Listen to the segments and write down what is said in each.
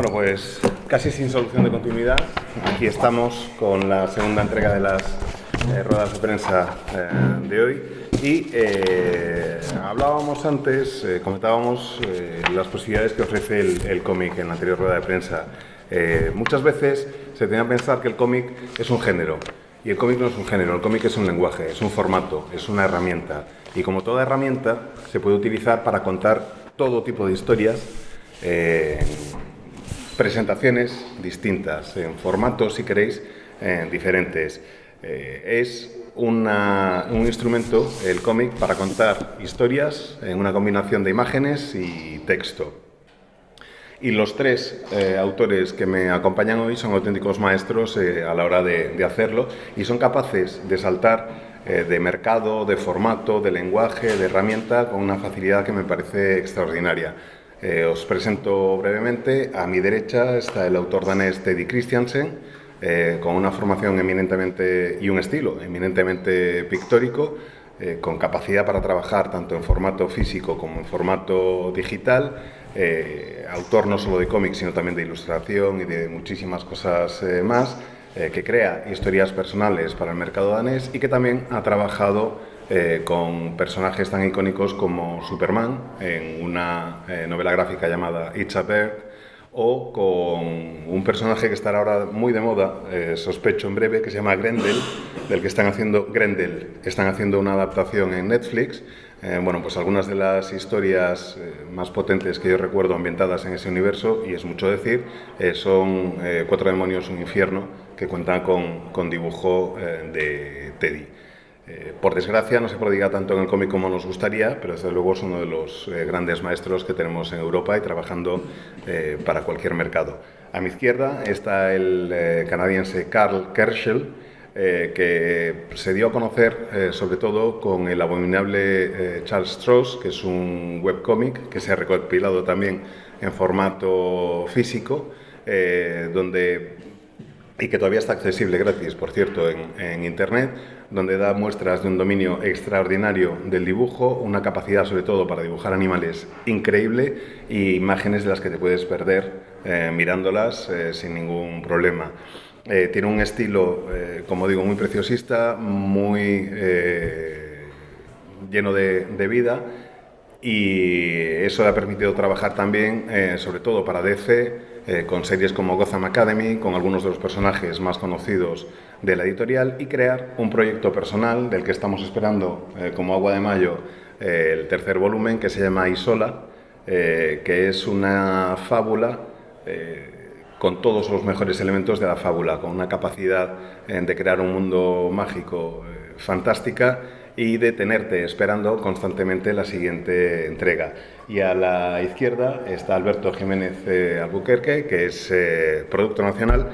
Bueno, pues casi sin solución de continuidad. Aquí estamos con la segunda entrega de las ruedas de prensa de hoy y hablábamos antes, comentábamos las posibilidades que ofrece el cómic en la anterior rueda de prensa. Muchas veces se tiende a pensar que el cómic es un género, y el cómic no es un género, el cómic es un lenguaje, es un formato, es una herramienta, y como toda herramienta se puede utilizar para contar todo tipo de historias, presentaciones distintas, en formatos, si queréis, diferentes. Es un instrumento, el cómic, para contar historias en una combinación de imágenes y texto. Y los tres autores que me acompañan hoy son auténticos maestros a la hora de hacerlo, y son capaces de saltar de mercado, de formato, de lenguaje, de herramienta, con una facilidad que me parece extraordinaria. Os presento brevemente. A mi derecha está el autor danés Teddy Christiansen, con una formación eminentemente y un estilo eminentemente pictórico, con capacidad para trabajar tanto en formato físico como en formato digital, autor no solo de cómics sino también de ilustración y de muchísimas cosas más, que crea historias personales para el mercado danés y que también ha trabajado con personajes tan icónicos como Superman en una novela gráfica llamada It's a Bird, o con un personaje que estará ahora muy de moda, sospecho en breve, que se llama Grendel, del que están haciendo una adaptación en Netflix. Bueno, pues algunas de las historias más potentes que yo recuerdo ambientadas en ese universo, y es mucho decir, son Cuatro demonios, un infierno, que cuentan con dibujo de Teddy. Por desgracia no se prodiga tanto en el cómic como nos gustaría, pero desde luego es uno de los grandes maestros que tenemos en Europa y trabajando para cualquier mercado. A mi izquierda está el canadiense Karl Kerschel, que se dio a conocer sobre todo con el abominable Charles Stross, que es un webcómic que se ha recopilado también en formato físico, y que todavía está accesible gratis, por cierto, en Internet, donde da muestras de un dominio extraordinario del dibujo, una capacidad sobre todo para dibujar animales increíble, y imágenes de las que te puedes perder mirándolas sin ningún problema. Tiene un estilo, como digo, muy preciosista, muy lleno de vida, y eso le ha permitido trabajar también, sobre todo para DC, con series como Gotham Academy, con algunos de los personajes más conocidos de la editorial, y crear un proyecto personal del que estamos esperando como agua de mayo el tercer volumen, que se llama Isola, que es una fábula con todos los mejores elementos de la fábula, con una capacidad de crear un mundo mágico fantástica y de tenerte esperando constantemente la siguiente entrega. Y a la izquierda está Alberto Jiménez Albuquerque, que es producto nacional,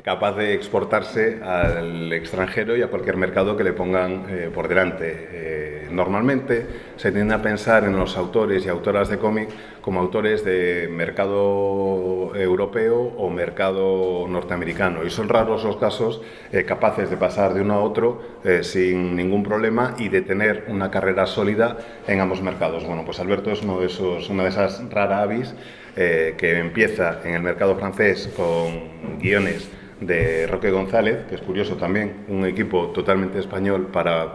capaz de exportarse al extranjero y a cualquier mercado que le pongan por delante. Normalmente se tiende a pensar en los autores y autoras de cómic como autores de mercado europeo o mercado norteamericano, y son raros los casos capaces de pasar de uno a otro sin ningún problema y de tener una carrera sólida en ambos mercados. Bueno, pues Alberto es una de esas rara avis que empieza en el mercado francés con guiones de Roque González, que es curioso también, un equipo totalmente español para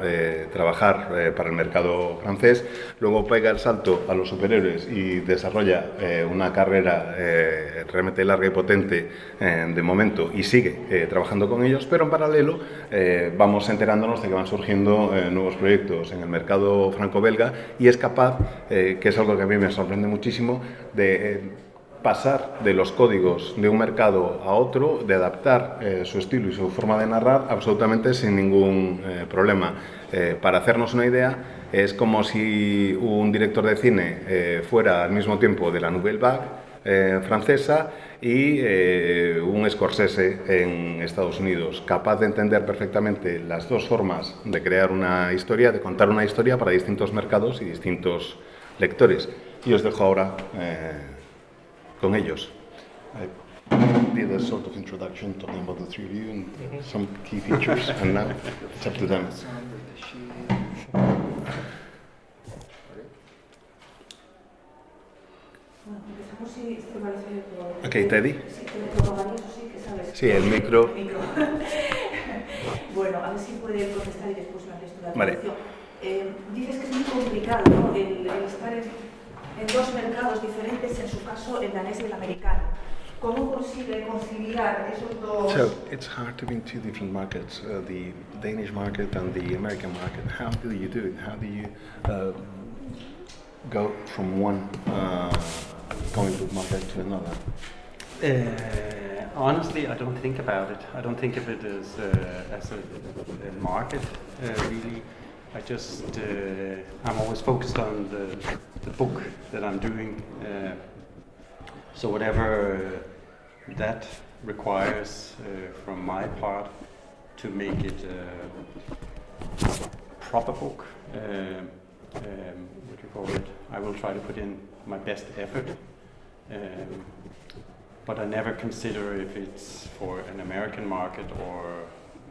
trabajar para el mercado francés. Luego pega el salto a los superhéroes y desarrolla una carrera realmente larga y potente de momento, y sigue trabajando con ellos, pero en paralelo vamos enterándonos de que van surgiendo nuevos proyectos en el mercado franco-belga, y es capaz, que es algo que a mí me sorprende muchísimo, de pasar de los códigos de un mercado a otro, de adaptar su estilo y su forma de narrar absolutamente sin ningún problema. Para hacernos una idea, es como si un director de cine fuera al mismo tiempo de la Nouvelle Vague francesa y un Scorsese en Estados Unidos, capaz de entender perfectamente las dos formas de crear una historia, de contar una historia para distintos mercados y distintos lectores. Y os dejo ahora con ellos. I did a sort of introduction talking about the three of you and some key features, and now it's up to them. mejor si te parece por... Ok, Teddy. Sí, te propagaría, eso sí, que sabes. Sí, el micro. Bueno, a ver si puede protestar y después me haces toda la Vale. Dices que es muy complicado, ¿no? El estar en dos mercados diferentes, en su caso el danés y el americano. ¿Cómo consigue conciliar esos dos? So it's hard to be in two different markets, the Danish market and the American market. How do you do it? How do you go from one going to market to another? Honestly, I don't think about it. I don't think of it as a market, really. I just, I'm always focused on the book that I'm doing. So whatever that requires from my part to make it a proper book, what do you call it? I will try to put in my best effort. But I never consider if it's for an American market or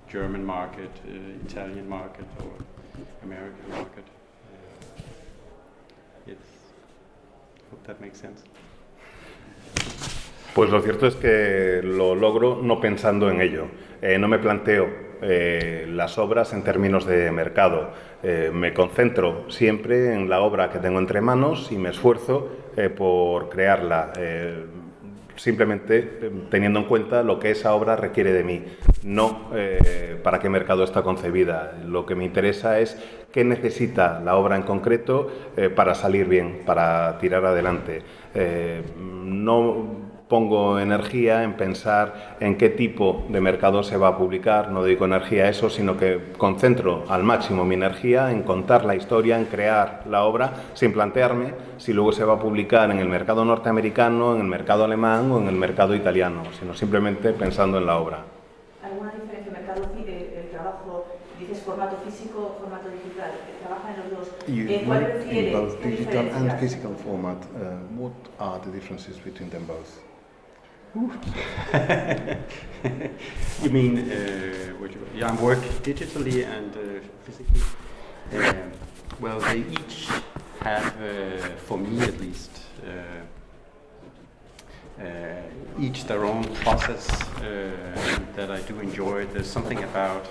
German market, Italian market or American market. Hope that makes sense. Pues lo cierto es que lo logro no pensando en ello. No me planteo las obras en términos de mercado. Me concentro siempre en la obra que tengo entre manos y me esfuerzo por crearla. Simplemente teniendo en cuenta lo que esa obra requiere de mí, no para qué mercado está concebida. Lo que me interesa es qué necesita la obra en concreto para salir bien, para tirar adelante. No pongo energía en pensar en qué tipo de mercado se va a publicar, no dedico energía a eso, sino que concentro al máximo mi energía en contar la historia, en crear la obra, sin plantearme si luego se va a publicar en el mercado norteamericano, en el mercado alemán o en el mercado italiano, sino simplemente pensando en la obra. ¿Alguna diferencia? El mercado el trabajo, dices formato físico, formato digital, trabaja en los dos. ¿Cuál prefieres? In both digital and physical format, what are the differences between them both? You mean, I work digitally and physically. Well, they each have, for me at least, each their own process that I do enjoy. There's something about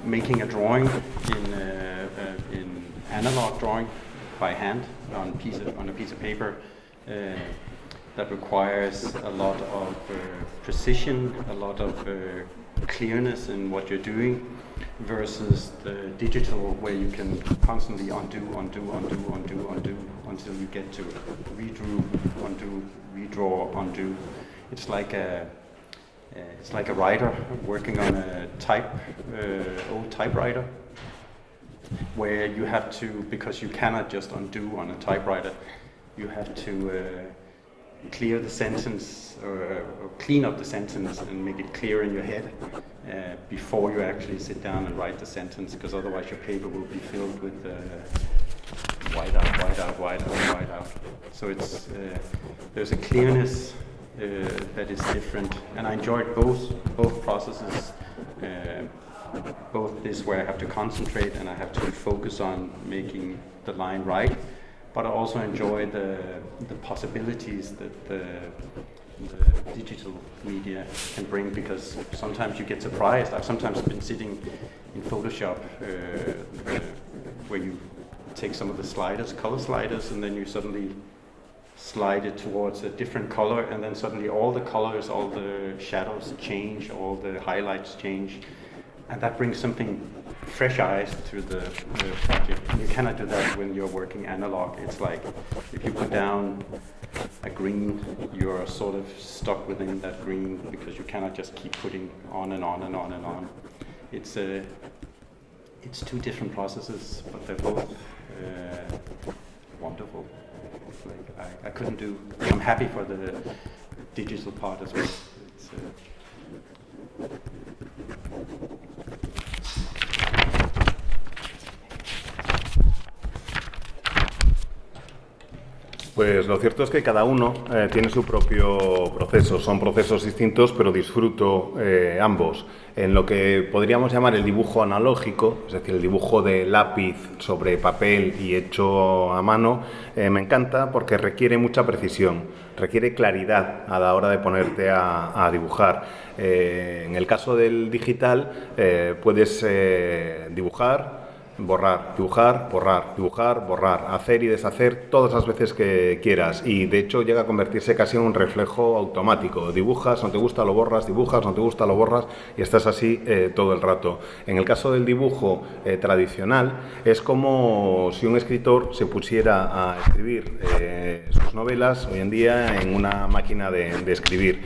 making a drawing in analog drawing by hand on a piece of paper. That requires a lot of precision, a lot of clearness in what you're doing, versus the digital where you can constantly undo until you get to redo, undo, redraw, undo. It's like a writer working on a old typewriter, where you have to, because you cannot just undo on a typewriter, you have to clear the sentence or clean up the sentence and make it clear in your head before you actually sit down and write the sentence, because otherwise your paper will be filled with white out. So it's there's a clearness that is different, and I enjoyed both processes. Both this where I have to concentrate and I have to focus on making the line right, but I also enjoy the possibilities that the digital media can bring, because sometimes you get surprised. I've sometimes been sitting in Photoshop where you take some of the sliders, color sliders, and then you suddenly slide it towards a different color, and then suddenly all the colors, all the shadows change, all the highlights change, and that brings something fresh eyes to the project. You cannot do that when you're working analog. It's like if you put down a green, you're sort of stuck within that green, because you cannot just keep putting on and on and on and on. It's two different processes, but they're both wonderful. Like I couldn't do. I'm happy for the digital part as well. It's, Pues lo cierto es que cada uno tiene su propio proceso. Son procesos distintos, pero disfruto ambos. En lo que podríamos llamar el dibujo analógico, es decir, el dibujo de lápiz sobre papel y hecho a mano, me encanta porque requiere mucha precisión, requiere claridad a la hora de ponerte a dibujar. En el caso del digital, puedes dibujar, borrar, dibujar, borrar, dibujar, borrar, hacer y deshacer todas las veces que quieras, y de hecho llega a convertirse casi en un reflejo automático. Dibujas, no te gusta, lo borras, dibujas, no te gusta, lo borras, y estás así todo el rato. En el caso del dibujo tradicional, es como si un escritor se pusiera a escribir sus novelas hoy en día en una máquina de escribir.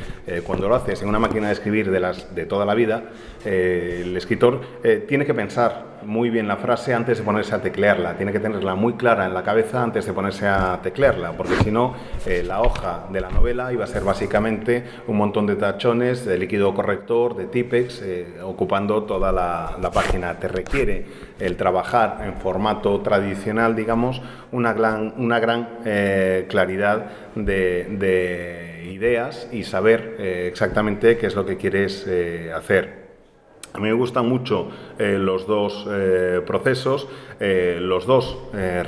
Cuando lo haces en una máquina de escribir de toda la vida, el escritor tiene que pensar muy bien la frase antes de ponerse a teclearla, tiene que tenerla muy clara en la cabeza antes de ponerse a teclearla, porque si no, la hoja de la novela iba a ser básicamente un montón de tachones de líquido corrector, de Tipex, ocupando toda la página. Te requiere el trabajar en formato tradicional, digamos, una gran claridad de ideas y saber exactamente qué es lo que quieres hacer. A mí me gustan mucho los dos procesos, los dos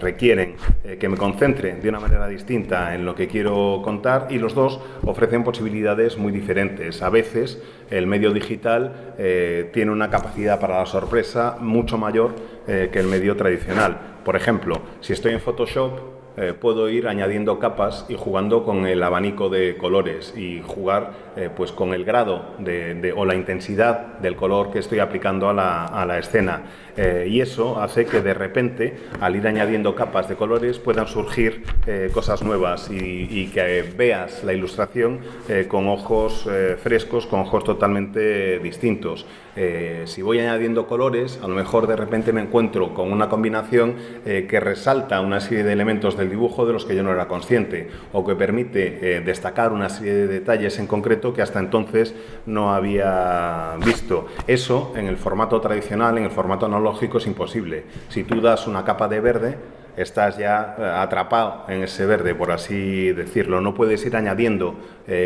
requieren que me concentre de una manera distinta en lo que quiero contar, y los dos ofrecen posibilidades muy diferentes. A veces el medio digital tiene una capacidad para la sorpresa mucho mayor que el medio tradicional. Por ejemplo, si estoy en Photoshop, puedo ir añadiendo capas y jugando con el abanico de colores y jugar pues con el grado o la intensidad del color que estoy aplicando a la escena. Y eso hace que de repente, al ir añadiendo capas de colores, puedan surgir cosas nuevas y que veas la ilustración con ojos frescos, con ojos totalmente distintos. Si voy añadiendo colores, a lo mejor de repente me encuentro con una combinación que resalta una serie de elementos del dibujo de los que yo no era consciente, o que permite destacar una serie de detalles en concreto que hasta entonces no había visto. Eso, en el formato tradicional, en el formato analógico, es imposible. Si tú das una capa de verde, estás ya atrapado en ese verde, por así decirlo. No puedes ir añadiendo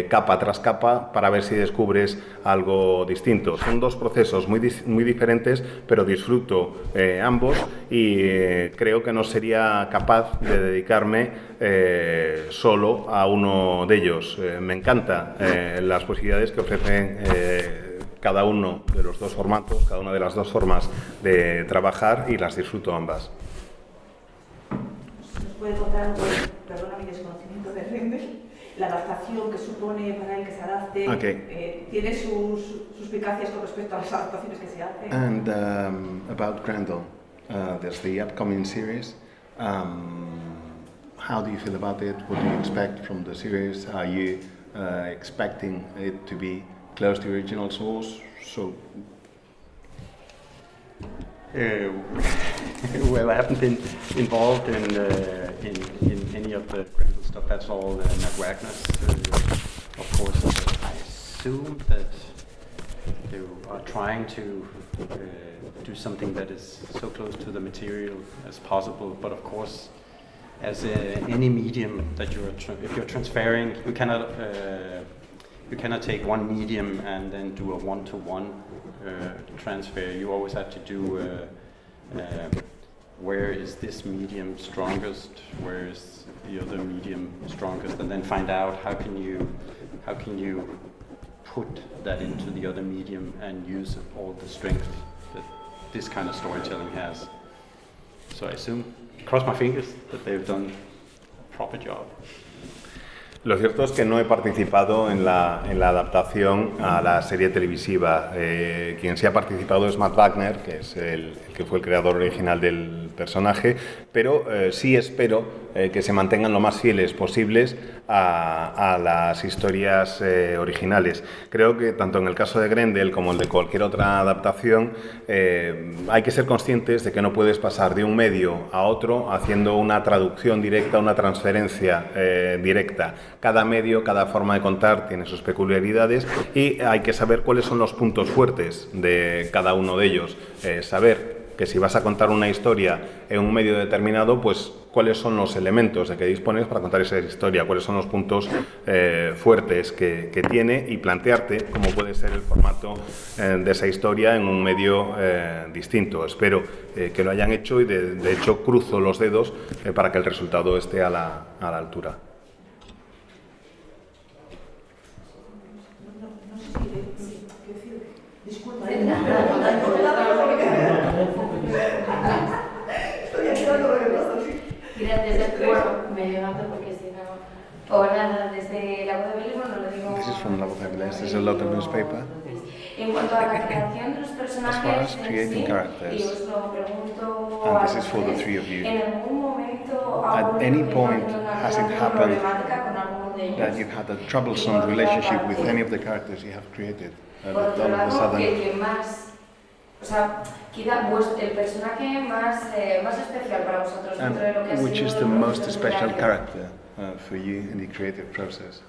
capa tras capa para ver si descubres algo distinto. Son dos procesos muy diferentes, pero disfruto ambos, y creo que no sería capaz de dedicarme solo a uno de ellos. Me encantan las posibilidades que ofrecen cada uno de los dos formatos, cada una de las dos formas de trabajar, y las disfruto ambas. ¿Nos puede contar, perdona mi desconocimiento de Rendel, la adaptación que supone para él que se adapte? Okay. ¿Tiene sus suspicacias con respecto a las adaptaciones que se hacen? And about Grendel, there's the upcoming series. How do you feel about it? What do you expect from the series? Are you expecting it to be close to the original source? So. Well, I haven't been involved in any of the Grendel stuff. That's all Matt Wagner's. Of course, I assume that they are trying to do something that is so close to the material as possible. But of course, as any medium that if you're transferring, you cannot take one medium and then do a one-to-one transfer. You always have to do where is this medium strongest, where is the other medium strongest, and then find out how can you put that into the other medium and use all the strength that this kind of storytelling has. So I assume, cross my fingers, that they've done a proper job. Lo cierto es que no he participado en la adaptación a la serie televisiva. Quien sí ha participado es Matt Wagner, que es el que fue el creador original del personaje, pero sí espero que se mantengan lo más fieles posibles a las historias originales. Creo que tanto en el caso de Grendel como el de cualquier otra adaptación hay que ser conscientes de que no puedes pasar de un medio a otro haciendo una traducción directa, una transferencia directa. Cada medio, cada forma de contar tiene sus peculiaridades, y hay que saber cuáles son los puntos fuertes de cada uno de ellos. Saber que si vas a contar una historia en un medio determinado, pues cuáles son los elementos de que dispones para contar esa historia, cuáles son los puntos fuertes que tiene y plantearte cómo puede ser el formato de esa historia en un medio distinto. Espero que lo hayan hecho y de hecho cruzo los dedos para que el resultado esté a la altura. Disculpa, Gracias, bueno, me levanto porque si no, o nada, desde La Voz de Belén, no lo digo. This is from La Voz de Belén. This is a local newspaper. En cuanto a la creación de los personajes, creating characters, y os lo pregunto and a this is for the three of you. en algún momento ha At ocurrido any que point tenido una has it relación happened problemática con alguno de ellos. that you've had a troublesome relationship with any of the characters you have created? Por That otro all of a lado, sudden, el que más, o sea, quizá el personaje más especial para vosotros and dentro de lo que ha which sido is the el most proceso special creativo. character for you in the creative process?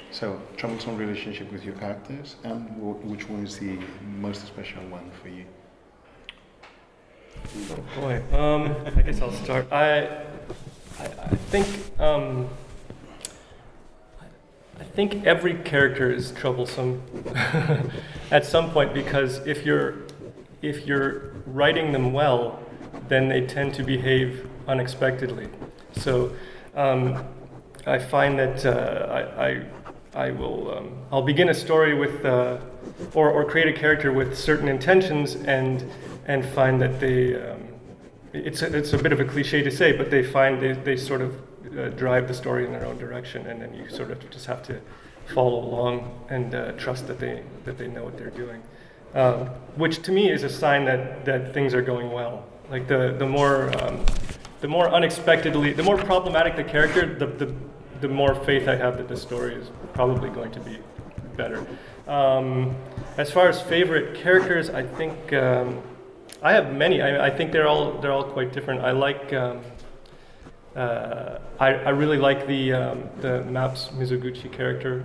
So, troublesome relationship with your characters, and which one is the most special one for you? Boy, I guess I'll start. I think I think every character is troublesome at some point, because if you're writing them well, then they tend to behave unexpectedly. So I find that I'll begin a story with or create a character with certain intentions and find that they it's a bit of a cliche to say, but they sort of drive the story in their own direction, and then you sort of just have to follow along and trust that they know what they're doing, which to me is a sign that things are going well. Like the more unexpectedly, the more problematic the character, the more faith I have that the story is probably going to be better. As far as favorite characters, I think I have many. I think they're all quite different. I like. I really like the Maps Mizoguchi character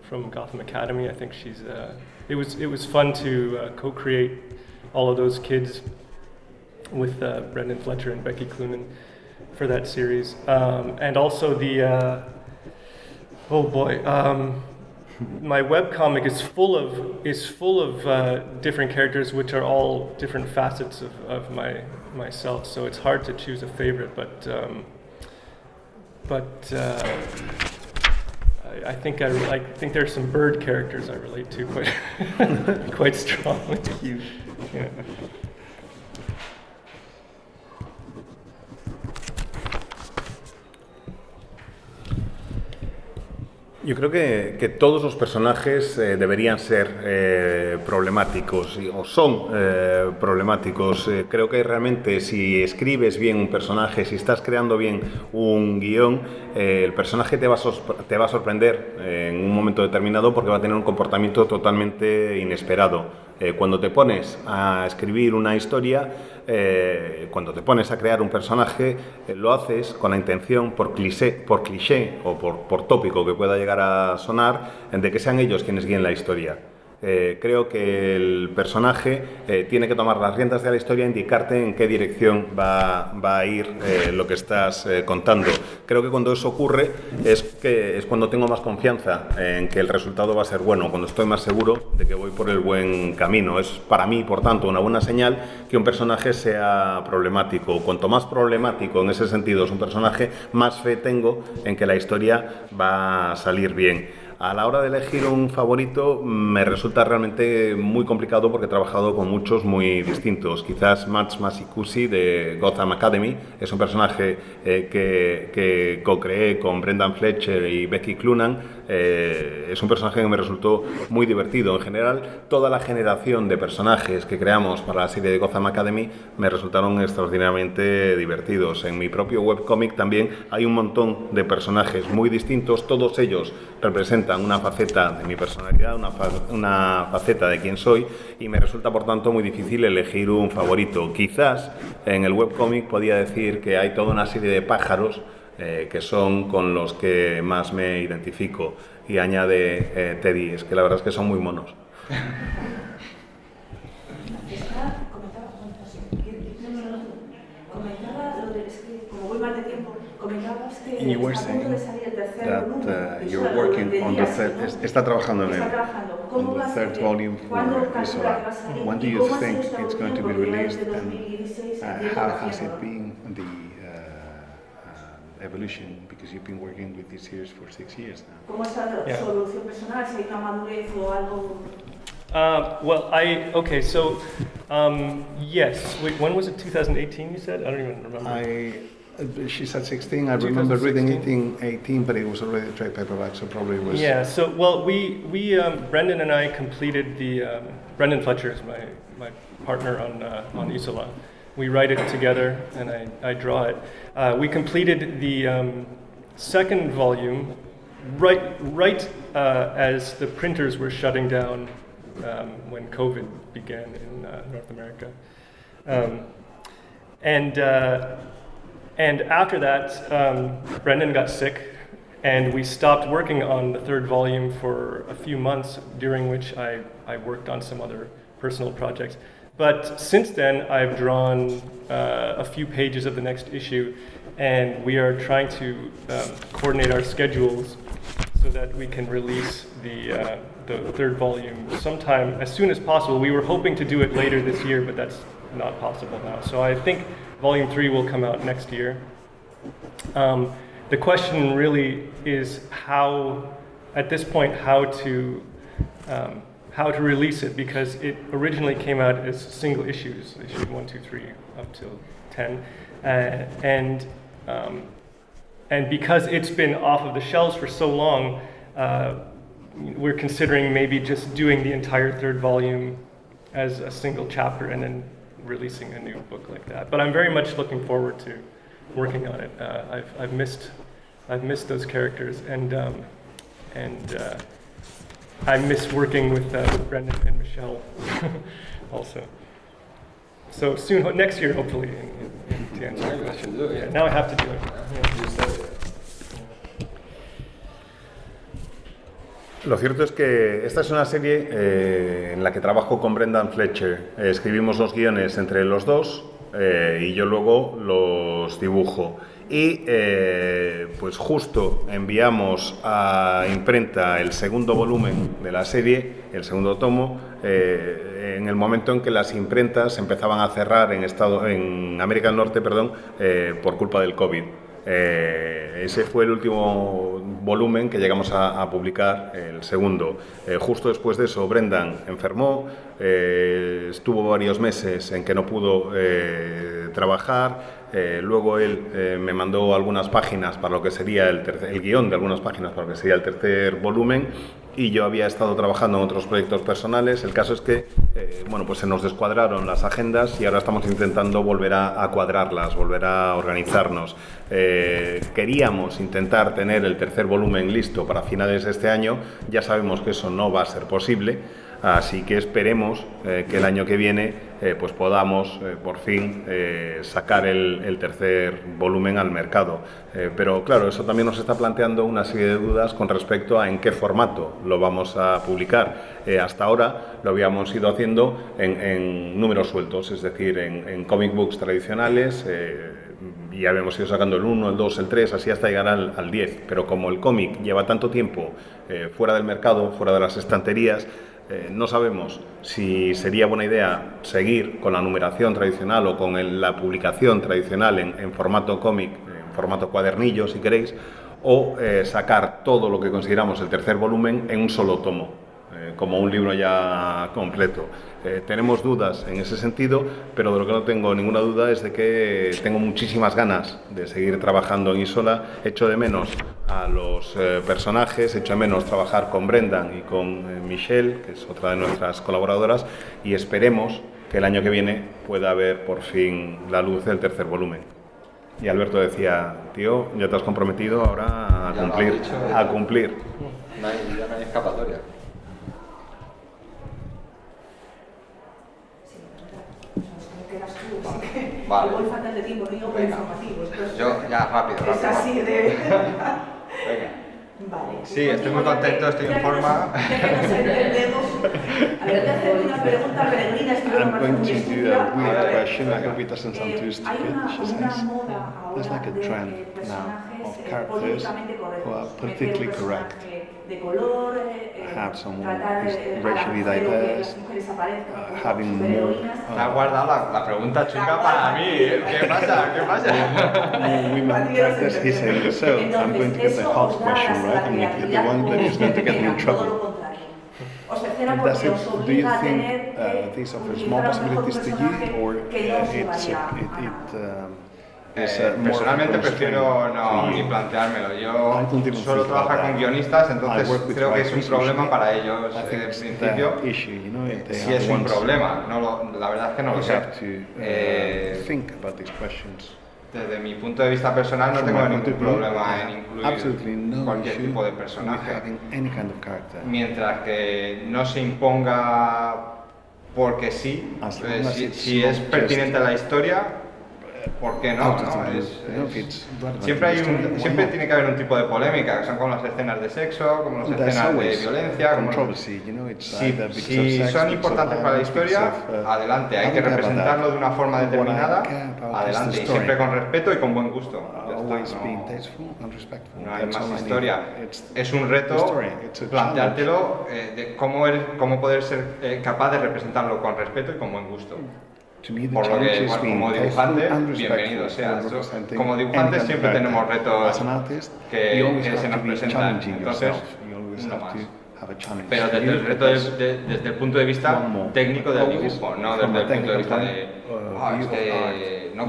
from Gotham Academy. I think she's. It was fun to co-create all of those kids with Brendan Fletcher and Becky Cloonan for that series, and also the. Oh boy. My webcomic is full of different characters, which are all different facets of myself. So it's hard to choose a favorite, but I think there's some bird characters I relate to quite strongly. Yeah. Yo creo que todos los personajes deberían ser problemáticos, o son problemáticos. Creo que realmente si escribes bien un personaje, si estás creando bien un guión, el personaje te va a sorprender en un momento determinado porque va a tener un comportamiento totalmente inesperado. Cuando te pones a escribir una historia, cuando te pones a crear un personaje, lo haces con la intención, por cliché o por tópico que pueda llegar a sonar, de que sean ellos quienes guíen la historia. Creo que el personaje tiene que tomar las riendas de la historia e indicarte en qué dirección va a ir lo que estás contando. Creo que cuando eso ocurre es cuando tengo más confianza en que el resultado va a ser bueno, cuando estoy más seguro de que voy por el buen camino. Es para mí, por tanto, una buena señal que un personaje sea problemático. Cuanto más problemático en ese sentido es un personaje, más fe tengo en que la historia va a salir bien. A la hora de elegir un favorito me resulta realmente muy complicado porque he trabajado con muchos muy distintos. Quizás Max Masikusi de Gotham Academy es un personaje que co-creé con Brendan Fletcher y Becky Cloonan. Es un personaje que me resultó muy divertido. En general, toda la generación de personajes que creamos para la serie de Gotham Academy me resultaron extraordinariamente divertidos. En mi propio webcómic también hay un montón de personajes muy distintos. Todos ellos representan una faceta de mi personalidad, una faceta de quién soy, y me resulta por tanto muy difícil elegir un favorito. Quizás en el webcómic podía decir que hay toda una serie de pájaros que son con los que más me identifico, y añade Teddy, es que la verdad es que son muy monos. Comentaba lo de, es que como voy mal de You were está a punto de saying salir el tercer that volumen. you're working on the third, está trabajando en Está el, trabajando. on ¿Cómo va the a third salir? volume ¿Cuándo for calcula que Isola. va a salir? When do ¿Y you cómo ha sido think esta it's going to be evolución? released, Porque and 2016 empieza how has haciéndolo. it been the evolution, because you've been working with this series for 6 years now? ¿Cómo es Yeah. su evolución personal? Si hay una madurez o algo. Okay, so, yes. Wait, when was it? 2018, you said? I don't even remember. She said 16. I remember reading 2016. 18, but it was already a trade paperback, so probably it was. Yeah, so, well, Brendan and I completed Brendan Fletcher is my partner on Isola. We write it together, and I draw it. We completed the second volume right as the printers were shutting down when COVID began in North America. And after that, Brendan got sick, and we stopped working on the third volume for a few months, during which I worked on some other personal projects. But since then, I've drawn a few pages of the next issue, and we are trying to coordinate our schedules so that we can release the third volume sometime as soon as possible. We were hoping to do it later this year, but that's not possible now. So I think volume 3 will come out next year. The question really is at this point, how to release it, because it originally came out as single issues, issue 1, 2, 3, up till 10, and because it's been off of the shelves for so long, we're considering maybe just doing the entire third volume as a single chapter and then releasing a new book like that. But I'm very much looking forward to working on it. I've missed those characters, and I miss working with Brendan and Michelle also. So soon, next year, hopefully, to answer your question. Yeah, now I have to do it. Yeah. Lo cierto es que esta es una serie en la que trabajo con Brendan Fletcher. Escribimos los guiones entre los dos y yo luego los dibujo. Y pues justo enviamos a imprenta el segundo volumen de la serie, el segundo tomo, en el momento en que las imprentas empezaban a cerrar en América del Norte, por culpa del COVID. Ese fue el último volumen que llegamos a publicar, el segundo. Justo después de eso, Brendan enfermó, estuvo varios meses en que no pudo trabajar. Luego él me mandó algunas páginas para lo que sería el guión de algunas páginas para lo que sería el tercer volumen, y yo había estado trabajando en otros proyectos personales. El caso es que pues se nos descuadraron las agendas y ahora estamos intentando volver a cuadrarlas, volver a organizarnos. Queríamos intentar tener el tercer volumen listo para finales de este año. Ya sabemos que eso no va a ser posible, así que esperemos que el año que viene pues podamos por fin sacar el tercer volumen al mercado. Pero claro, eso también nos está planteando una serie de dudas con respecto a en qué formato lo vamos a publicar. Hasta ahora lo habíamos ido haciendo en números sueltos, es decir, en comic books tradicionales. Y habíamos ido sacando el 1, el 2, el 3, así hasta llegar al 10. Pero como el cómic lleva tanto tiempo fuera del mercado, fuera de las estanterías, no sabemos si sería buena idea seguir con la numeración tradicional o con la publicación tradicional en formato cómic, en formato cuadernillo, si queréis, o sacar todo lo que consideramos el tercer volumen en un solo tomo, como un libro ya completo. Tenemos dudas en ese sentido, pero de lo que no tengo ninguna duda es de que tengo muchísimas ganas de seguir trabajando en Isola. Echo de menos a los personajes, echo de menos trabajar con Brendan y con Michelle, que es otra de nuestras colaboradoras, y esperemos que el año que viene pueda haber por fin la luz del tercer volumen. Y Alberto decía, tío, ya te has comprometido ahora a cumplir. A cumplir. Ya no hay escapatoria. Vale. Igual falta de tiempo, digo, por informativos. Yo, ya, rápido. Es así de... Venga. Vale. Sí, estoy muy contento, estoy en forma. Ya que nos entendemos, a ver, te hacer una pregunta peregrina, es que I'm me going parece to muy do a estúpida. weird question. I hope it doesn't sound too Hay stupid. She una says, moda there's ahora like a de trend now personajes of characters políticamente who are correctos. politically Meter un correct, personaje de color, have someone tratar who's a la racially mujer o que las diverse, mujeres aparezcan como having more superheroínas. Te has guardado la pregunta chunga para mí. ¿Qué pasa? ¿Qué pasa? more women characters. He's saying, so I'm going to get the hard question, right? I'm going to get the one that is going to get me in trouble. Os cercena Does porque it, os do you obliga a think tener this offers utilizar more a lo mejor un possibilities to you, personaje or que no os llevaría a nada. more Personalmente of a prefiero constraint no for ni you? planteármelo. I Yo don't even solo think about trabajo con that. guionistas, I entonces work with creo que es un writers problema usually. para ellos I think en it's principio. that issue, you know, they Si are es the un ones problema, la verdad es que no who lo sé. have to think about these questions. Desde mi punto de vista personal no From tengo my point ningún of view, problema en I have incluir absolutely no cualquier issue tipo de with personaje, having any kind of character. mientras que no se imponga porque sí. As long as Si it's es not pertinente a la historia, ¿por qué no? out of ¿no? the blue, you know, if it's relevant Siempre, to the story, why siempre not? tiene que haber un tipo de polémica, que son como las escenas de sexo, como las There's escenas de always violencia. Como controversy, you know, it's si either because si of sex, son because importantes of para la violence, historia, because of, adelante, hay I que don't care about representarlo that. de una forma What I determinada, care about is adelante, the y story. siempre con respeto y con buen gusto. Ya está, Always no- being tasteful and respectful. No hay That's más all I need. historia. It's Es un the reto story. It's a planteártelo de cómo poder ser capaz de representarlo con respeto y con buen gusto. To me, the Por lo challenge que, is bueno, being como tasteful dibujante, and respectful bienvenido seas. when representing Como any dibujante kind of siempre character. tenemos retos As an artist, que you always se have nos to be presentan. challenging Entonces, yourself. You always no have más. to have a challenge. Pero to desde you, el reto because desde el punto de vista one more. técnico del Always dibujo, no from desde a el punto de vista de technical es view que of no art,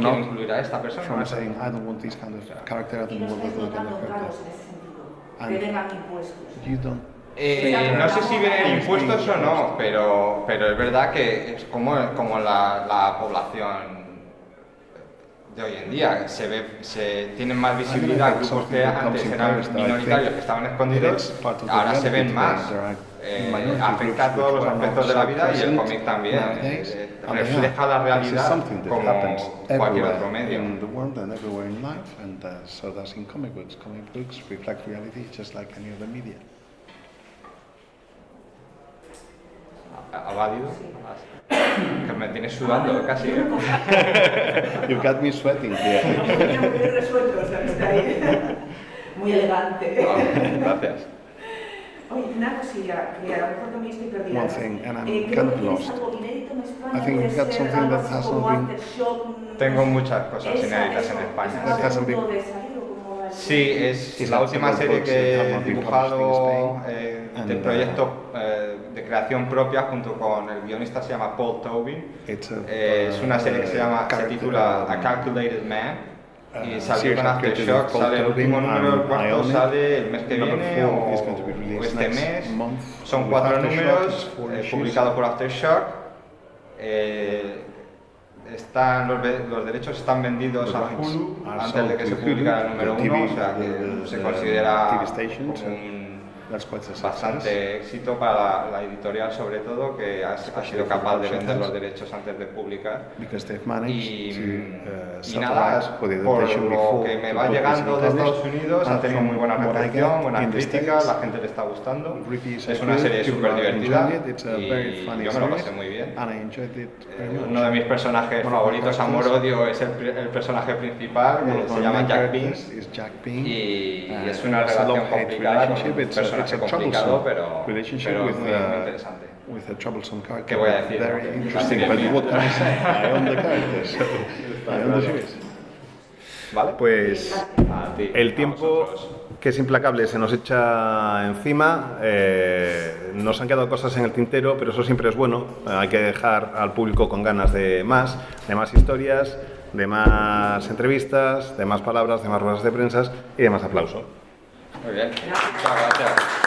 quiero not incluir a esta persona. from saying I don't want this kind of character, I Y don't no want estáis that kind notando of entrados character. en ese sentido, And que vengan impuestos. You don't. No sé si vienen impuestos o no, pero es verdad que es como la población de hoy en día se tienen más visibilidad grupos que antes eran minoritarios que estaban escondidos, ahora se ven más. Afecta a todos los aspectos de la vida y el cómic también refleja la realidad como cualquier otro medio. In the world and everywhere in life, and so does in comic books. Comic books reflect reality just like any other media. ¿Ha válido? Que me tienes sudando casi. You've got me sweating here. Muy resuelto, o sea, que está ahí. Muy elegante. Gracias. Oye, una cosilla, que a lo mejor también estoy perdida. One thing, and I'm Creo kind que of tienes lost. algo inédito en España, I think puede you've got ser something algo that así has como not been- Aftershock, Tengo muchas cosas inéditas en España. ¿Está a hasn't been- punto de salir o cómo va el- Sí, es It's la not última several serie books que that have he not been dibujado published in Spain, de and, proyecto de creación propia junto con el guionista, se llama Paul Tobin. It's Es una serie que se titula A Calculated Man y salió series con created Aftershock, with Paul sale el último Tobin número, el and cuarto Ionic. sale el mes que Number viene 4 is going to be o released este next mes. month. Son With 4 Aftershock, números it's 4 issues. publicados por Aftershock. Los derechos están vendidos The a rights Hulu are antes de sold que se to Hulu, publicara el número the 1, TV, o sea que the se considera TV station, so como un that's quite a success. bastante éxito para la editorial, sobre todo, que ha sido capaz de vender los derechos antes de publicar. Because they've managed Y to nada, satellite for the por adaptation lo before que me the va book is llegando de published. Estados Unidos, ha And tenido from muy buena what I recepción, get buenas in the críticas, States, la gente le está gustando. reviews Es are una good, serie people súper are divertida enjoying it, it's a very y funny yo me lo series, pasé muy bien. and I enjoyed it very much. Uno de mis personajes One of my favoritos, characters- amor-odio, es el personaje principal, One que of se my llama main Jack characters Bean. is Jack Bean. Y Uh, es una it's a relación love-hate complicada, con un relationship. It's a personaje complicado, troublesome pero relationship muy, with, muy interesante. with a troublesome character. ¿Qué voy a decir? Very La interesting, serie but mía. what can I say? I own the character, so I own the series. ¿Vale? Pues A ti, el a tiempo, vosotros. que es implacable, se nos echa encima. Nos han quedado cosas en el tintero, pero eso siempre es bueno. Hay que dejar al público con ganas de más historias, de más entrevistas, de más palabras, de más ruedas de prensa y de más aplauso. Muy bien. Muchas gracias.